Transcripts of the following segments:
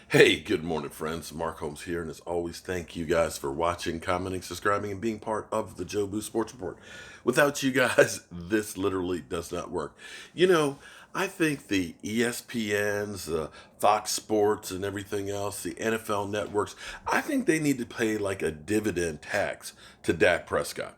Hey, good morning, friends. Mark Holmes here, and as always, thank you guys for watching, commenting, subscribing, and being part of the Joe Boo Sports Report. Without you guys, this literally does not work. You know, I think the ESPNs, the Fox Sports, and everything else, the NFL networks, I think they need to pay like a dividend tax to Dak Prescott.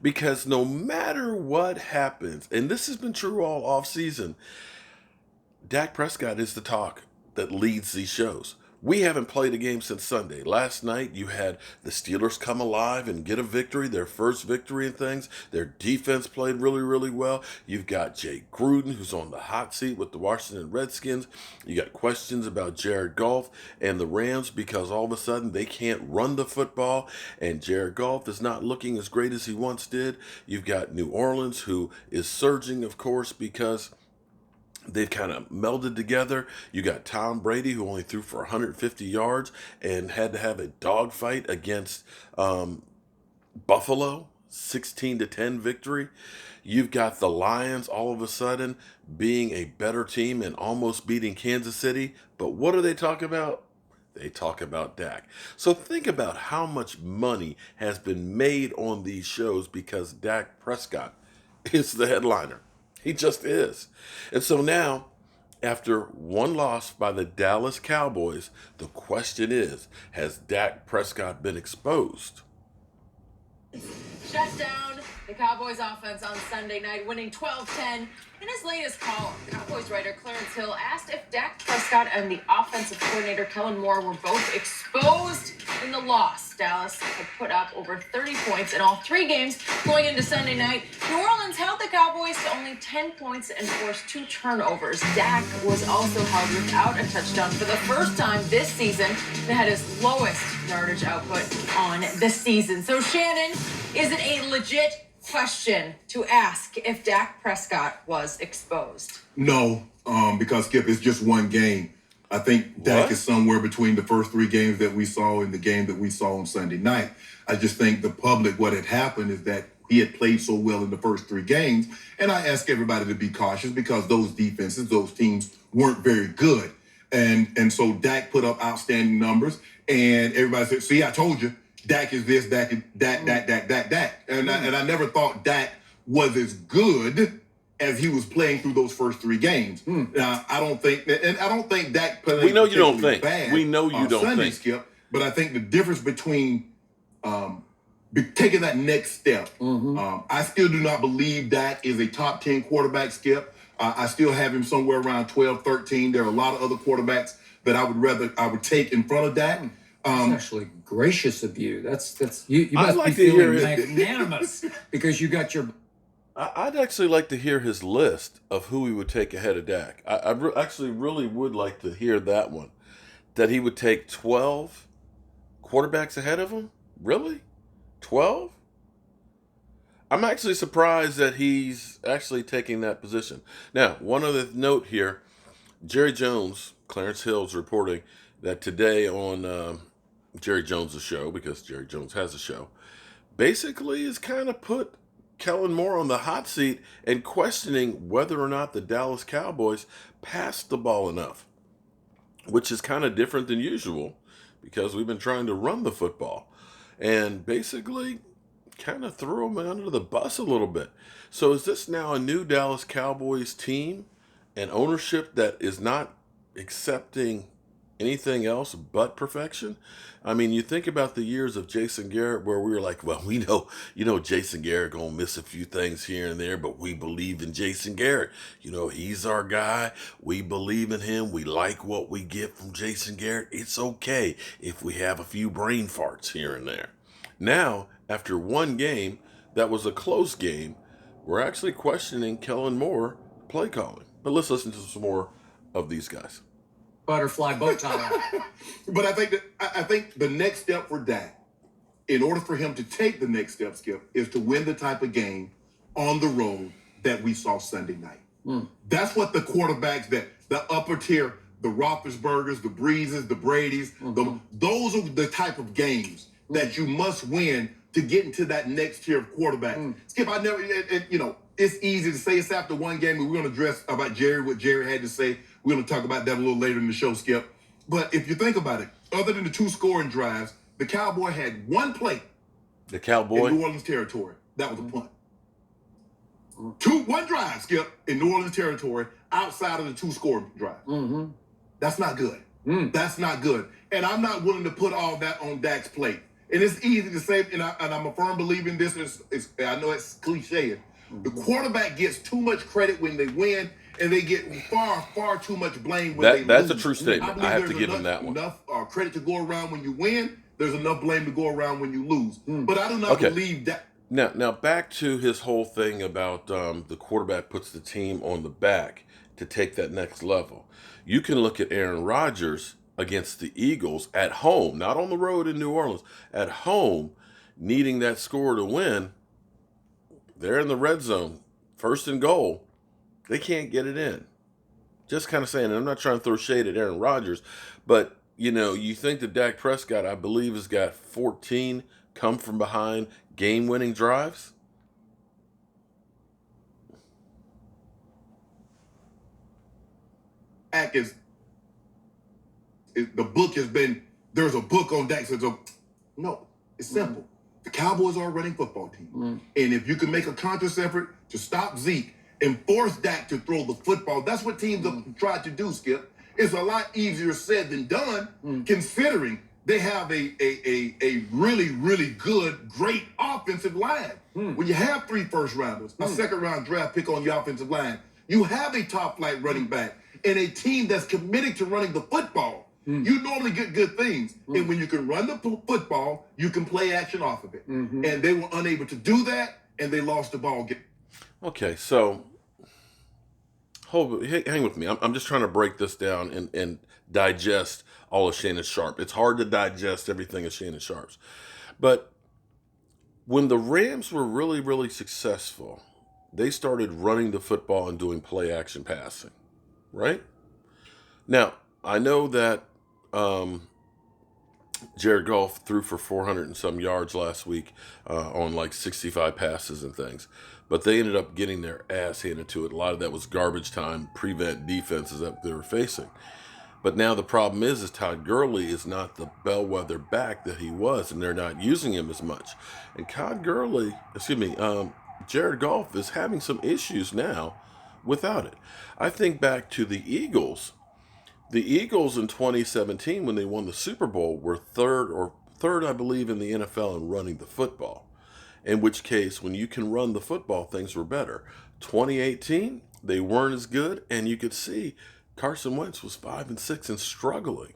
Because no matter what happens, and this has been true all off season, Dak Prescott is the talk that leads these shows. We haven't played a game since Sunday. Last night, you had the Steelers come alive and get a victory, their first victory and things. Their defense played really, really well. You've got Jay Gruden, who's on the hot seat with the Washington Redskins. You got questions about Jared Goff and the Rams because all of a sudden they can't run the football, and Jared Goff is not looking as great as he once did. You've got New Orleans, who is surging, of course, because they've kind of melded together. You got Tom Brady, who only threw for 150 yards and had to have a dogfight against Buffalo, 16-10 victory. You've got the Lions all of a sudden being a better team and almost beating Kansas City. But what do they talk about? They talk about Dak. So think about how much money has been made on these shows because Dak Prescott is the headliner. He just is. And so now, after one loss by the Dallas Cowboys, the question is, has Dak Prescott been exposed? Shut down the Cowboys offense on Sunday night, winning 12-10. In his latest column, Cowboys writer Clarence Hill asked if Dak Prescott and the offensive coordinator Kellen Moore were both exposed in the loss. Dallas had put up over 30 points in all three games going into Sunday night. New Orleans held the Cowboys to only 10 points and forced 2 turnovers. Dak was also held without a touchdown for the first time this season and had his lowest yardage output on the season. So, Shannon, is it a legit question to ask if Dak Prescott was exposed? No, because Skip, it's just one game. I think Dak is somewhere between the first 3 games that we saw and the game that we saw on Sunday night. I just think the public, what had happened is that he had played so well in the first 3 games. And I ask everybody to be cautious because those defenses, those teams weren't very good. And so Dak put up outstanding numbers and everybody said, see, I told you. Dak is this, Dak is Dak. And I never thought Dak was as good as he was playing through those first 3 games. Now, I don't think Dak played. We know you don't think. Bad We know you don't Sunday, think. Skip. But I think the difference between taking that next step, I still do not believe Dak is a top 10 quarterback, Skip. I still have him somewhere around 12, 13. There are a lot of other quarterbacks that I would take in front of Dak. That's actually gracious of you. That's you I'd must like be to hear feeling it. magnanimous because you got your. I'd actually like to hear his list of who he would take ahead of Dak. Actually really would like to hear that one. That he would take 12 quarterbacks ahead of him? Really? 12? I'm actually surprised that he's actually taking that position. Now, one other note here. Jerry Jones, Clarence Hill's reporting that today on Jerry Jones' show, because Jerry Jones has a show, basically is kind of put Kellen Moore on the hot seat and questioning whether or not the Dallas Cowboys passed the ball enough, which is kind of different than usual because we've been trying to run the football, and basically kind of threw him under the bus a little bit. So is this now a new Dallas Cowboys team and ownership that is not accepting anything else but perfection? I mean, you think about the years of Jason Garrett where we were like, well, we know, Jason Garrett gonna miss a few things here and there, but we believe in Jason Garrett. He's our guy. We believe in him. We like what we get from Jason Garrett. It's okay if we have a few brain farts here and there. Now, after one game that was a close game, we're actually questioning Kellen Moore play calling. But let's listen to some more of these guys. Butterfly bow tie. But I think the next step for Dak, in order for him to take the next step, Skip, is to win the type of game on the road that we saw Sunday night. That's what the quarterbacks, the upper tier, the Roethlisbergers, the Breezes, the Bradys, those are the type of games that you must win to get into that next tier of quarterback. Skip, it's easy to say it's after one game, and we're going to address about what Jerry had to say. We're going to talk about that a little later in the show, Skip. But if you think about it, other than the 2 scoring drives, the Cowboy had one play The Cowboy. in New Orleans territory. That was a punt. One drive, Skip, in New Orleans territory outside of the 2 scoring drives. That's not good. That's not good. And I'm not willing to put all that on Dak's plate. And it's easy to say, and I'm a firm believer in this. I know it's cliche. The quarterback gets too much credit when they win, and they get far too much blame when they lose. That's a true statement. I have to give him that one. Enough credit to go around when you win. There's enough blame to go around when you lose. But I do not believe that. Now back to his whole thing about the quarterback puts the team on the back to take that next level. You can look at Aaron Rodgers against the Eagles at home, not on the road in New Orleans, at home, needing that score to win. They're in the red zone, 1st and goal. They can't get it in. Just kind of saying, and I'm not trying to throw shade at Aaron Rodgers, but, you think that Dak Prescott, I believe, has got 14 come from behind game-winning drives? Dak the book has been, there's a book on Dak. No, it's simple. The Cowboys are a running football team. And if you can make a conscious effort to stop Zeke and force Dak to throw the football, that's what teams have tried to do, Skip. It's a lot easier said than done, considering they have a really, really good, great offensive line. When you have 3 first-rounders, a second-round draft pick on your offensive line, you have a top-flight running back, and a team that's committed to running the football. You normally get good things. And when you can run the football, you can play action off of it. And they were unable to do that, and they lost the ball game. Okay, so hang with me. I'm just trying to break this down and digest all of Shannon Sharpe. It's hard to digest everything of Shannon Sharpe's. But when the Rams were really, really successful, they started running the football and doing play action passing, right? Now, I know that Jared Goff threw for 400 and some yards last week on like 65 passes and things. But they ended up getting their ass handed to it. A lot of that was garbage time, prevent defenses that they were facing. But now the problem is Todd Gurley is not the bellwether back that he was, and they're not using him as much. And Jared Goff is having some issues now without it. I think back to the Eagles. The Eagles in 2017, when they won the Super Bowl, were third, I believe, in the NFL in running the football. In which case, when you can run the football, things were better. 2018, they weren't as good, and you could see Carson Wentz was 5-6 and struggling.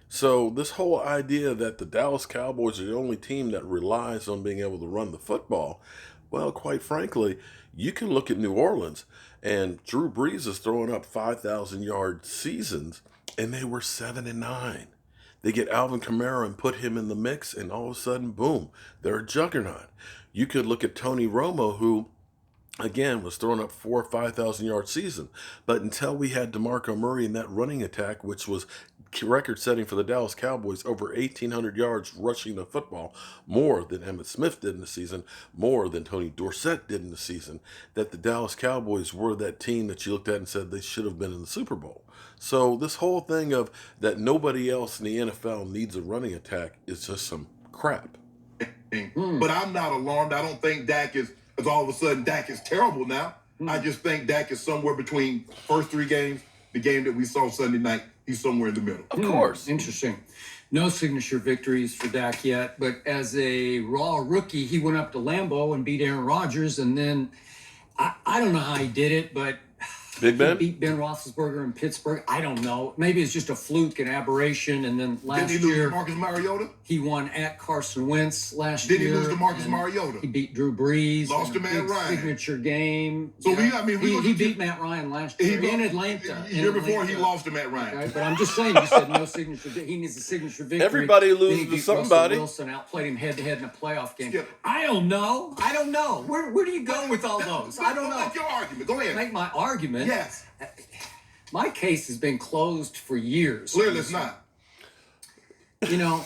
So this whole idea that the Dallas Cowboys are the only team that relies on being able to run the football, well, quite frankly, you can look at New Orleans, and Drew Brees is throwing up 5,000-yard seasons, and they were 7-9. They get Alvin Kamara and put him in the mix, and all of a sudden, boom, they're a juggernaut. You could look at Tony Romo, who, again, was throwing up 4,000 or 5,000-yard season. But until we had DeMarco Murray in that running attack, which was record-setting for the Dallas Cowboys, over 1,800 yards rushing the football, more than Emmitt Smith did in the season, more than Tony Dorsett did in the season, that the Dallas Cowboys were that team that you looked at and said they should have been in the Super Bowl. So this whole thing of that nobody else in the NFL needs a running attack is just some crap. But I'm not alarmed. I don't think Dak is all of a sudden Dak is terrible now. I just think Dak is somewhere between first 3 games, the game that we saw Sunday night, he's somewhere in the middle. Of course. Interesting. No signature victories for Dak yet, but as a raw rookie, he went up to Lambeau and beat Aaron Rodgers, and then I don't know how he did it, but Big Ben? He beat Ben Roethlisberger in Pittsburgh. I don't know. Maybe it's just a fluke, an aberration. And then last Didn't he lose year, to Marcus Mariota? he won at Carson Wentz last year. Didn't he lose to Marcus and Mariota? He beat Drew Brees. Lost to in a Matt big Ryan. Signature game. So he beat Matt Ryan last year in Atlanta. The year before he lost to Matt Ryan. Okay, but I'm just saying, you said no signature. He needs a signature victory. Everybody Then loses he to beat somebody. Russell Wilson outplayed him head-to-head in a playoff game. Skip. I don't know. Where do you go with all those? I don't know. Make your argument. Go ahead. Make my argument. Yes. My case has been closed for years. Clearly it's not. You know,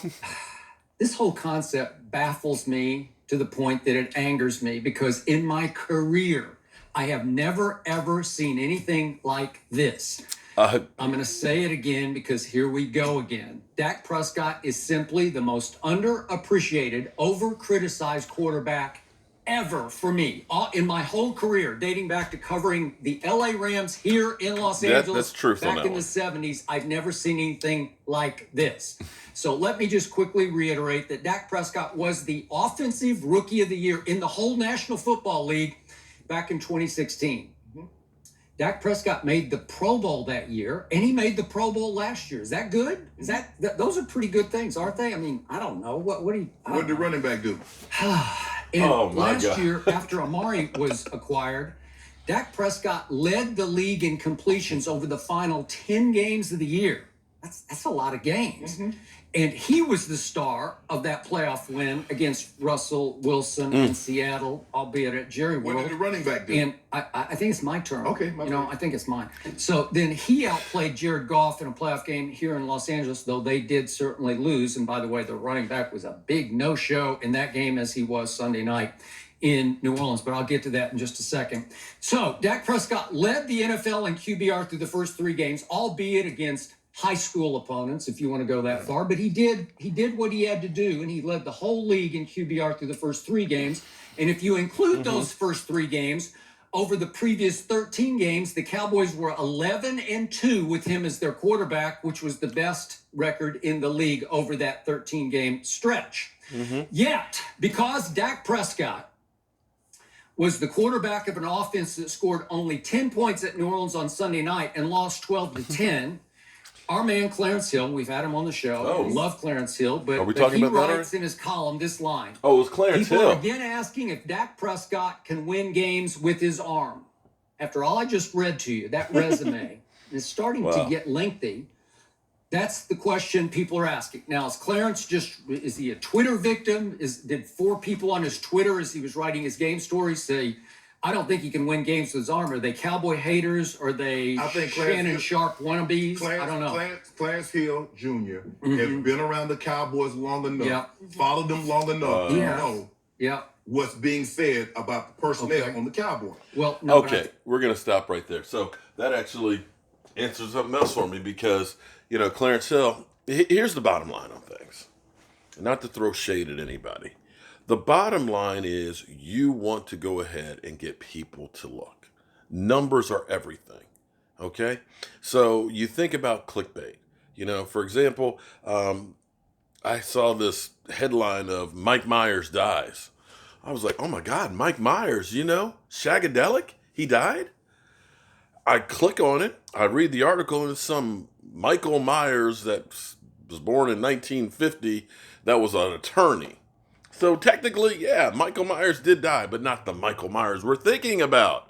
this whole concept baffles me to the point that it angers me, because in my career, I have never, ever seen anything like this. I'm going to say it again because here we go again. Dak Prescott is simply the most underappreciated, over-criticized quarterback ever for me. In my whole career, dating back to covering the LA Rams here in Los Angeles that's truth on back that in the one. 70s, I've never seen anything like this. So let me just quickly reiterate that Dak Prescott was the offensive rookie of the year in the whole National Football League back in 2016. Dak Prescott made the Pro Bowl that year, and he made the Pro Bowl last year. Is that good? Is that those are pretty good things, aren't they? I mean, I don't know. What do you? What did the running back do? And Oh, my last God. year, after Amari was acquired, Dak Prescott led the league in completions over the final 10 games of the year. That's a lot of games. And he was the star of that playoff win against Russell Wilson in Seattle, albeit at Jerry What World. did the running back do? And I think it's my turn. Okay, I think it's mine. So then he outplayed Jared Goff in a playoff game here in Los Angeles, though they did certainly lose. And by the way, the running back was a big no-show in that game, as he was Sunday night in New Orleans. But I'll get to that in just a second. So Dak Prescott led the NFL in QBR through the first 3 games, albeit against high school opponents, if you want to go that far. But he did what he had to do, and he led the whole league in QBR through the first 3 games. And if you include those first 3 games, over the previous 13 games, the Cowboys were 11-2 with him as their quarterback, which was the best record in the league over that 13-game stretch. Yet, because Dak Prescott was the quarterback of an offense that scored only 10 points at New Orleans on Sunday night and lost 12-10, our man Clarence Hill, we've had him on the show. Oh. We love Clarence Hill, but, Are we but talking he about that writes in his column this line. Oh, it was Clarence People are Hill. again asking if Dak Prescott can win games with his arm. After all I just read to you, that resume is starting to Wow. get lengthy. That's the question people are asking. Now, is Clarence is he a Twitter victim? Did 4 people on his Twitter as he was writing his game story say, I don't think he can win games with his arm? Are they Cowboy haters? Are they I think Shannon Sharp wannabes? I don't know. Clarence Hill Jr. has been around the Cowboys long enough, followed them long enough to know what's being said about the personnel on the Cowboys. Well, no, Okay, we're going to stop right there. So that actually answers something else for me because, Clarence Hill, here's the bottom line on things. Not to throw shade at anybody. The bottom line is you want to go ahead and get people to look. Numbers are everything, okay? So you think about clickbait. For example, I saw this headline of Mike Myers dies. I was like, oh my God, Mike Myers, Shagadelic, he died? I click on it, I read the article, and it's some Michael Myers that was born in 1950 that was an attorney. So technically, yeah, Michael Myers did die, but not the Michael Myers we're thinking about.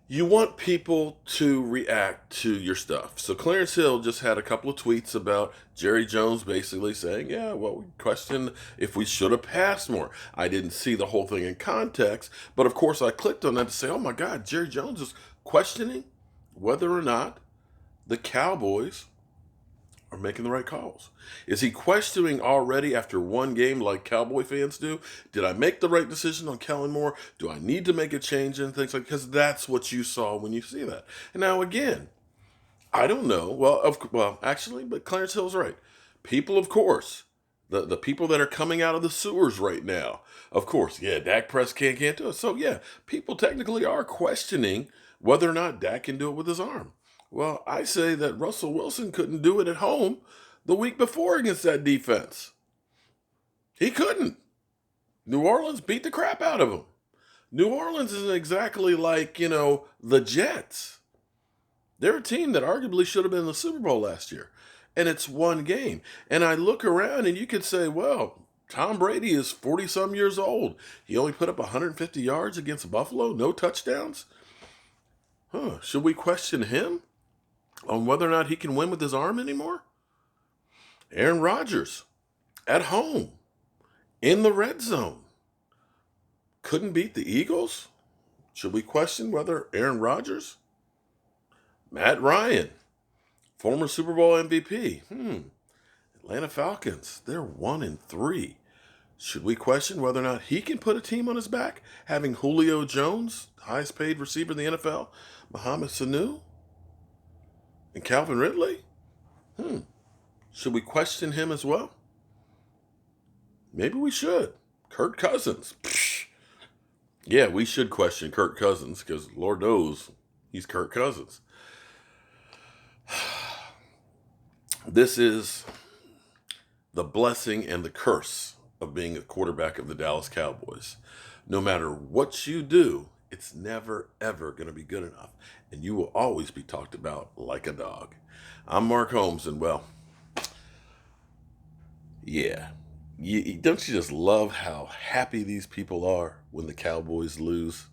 You want people to react to your stuff. So Clarence Hill just had a couple of tweets about Jerry Jones basically saying, we question if we should have passed more. I didn't see the whole thing in context, but of course I clicked on that to say, oh my God, Jerry Jones is questioning whether or not the Cowboys are making the right calls. Is he questioning already after one game like Cowboy fans do? Did I make the right decision on Kellen Moore? Do I need to make a change and things like that? Because that's what you saw when you see that. And now again, I don't know. But Clarence Hill's right. People, of course, the people that are coming out of the sewers right now, of course, Dak Prescott can't do it. So people technically are questioning whether or not Dak can do it with his arm. Well, I say that Russell Wilson couldn't do it at home the week before against that defense. He couldn't. New Orleans beat the crap out of him. New Orleans isn't exactly like, the Jets. They're a team that arguably should have been in the Super Bowl last year. And it's one game. And I look around and you could say, well, Tom Brady is 40-some years old. He only put up 150 yards against Buffalo, no touchdowns. Should we question him on whether or not he can win with his arm anymore? Aaron Rodgers, at home, in the red zone, couldn't beat the Eagles? Should we question whether Aaron Rodgers? Matt Ryan, former Super Bowl MVP. Atlanta Falcons, they're 1-3. Should we question whether or not he can put a team on his back? Having Julio Jones, highest paid receiver in the NFL, Mohamed Sanu? And Calvin Ridley? Should we question him as well? Maybe we should. Kirk Cousins. Psh. Yeah, we should question Kirk Cousins because Lord knows he's Kirk Cousins. This is the blessing and the curse of being a quarterback of the Dallas Cowboys. No matter what you do, it's never, ever going to be good enough. And you will always be talked about like a dog. I'm Mark Holmes, and well, yeah. Don't you just love how happy these people are when the Cowboys lose?